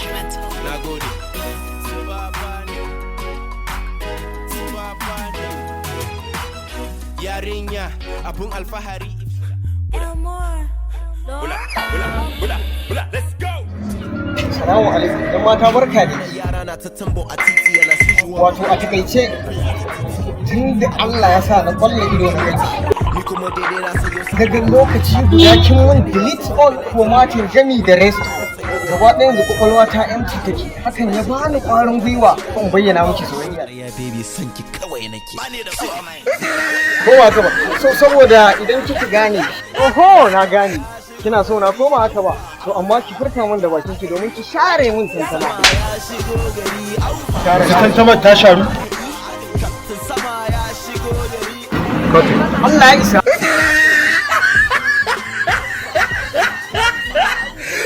Nagode. Yarinya abun alfahari. Let's go. Salamu alaikum, dan mata barka ne. Yara na ta tambo a titi yana su Wato a takaice tun da Allah ya sa na kwallo ido na gaji. ni kuma daidai na sayo Daga lokaci guda kin mun delete all formatting gami da rest. Gaba ɗayan da kwakwalwa ta empty take. Hakan ya bani ƙwarin gwiwa in bayyana miki soyayya. ya baby son ki kawai nake. Bani da so amai. Ko ba haka ba? So saboda idan kika gane, oho na gane. Kina so na koma haka ba. To amma ki furta min da bakin ki domin ki share min tantama. Tantamar ta sharu. Allah ya isa.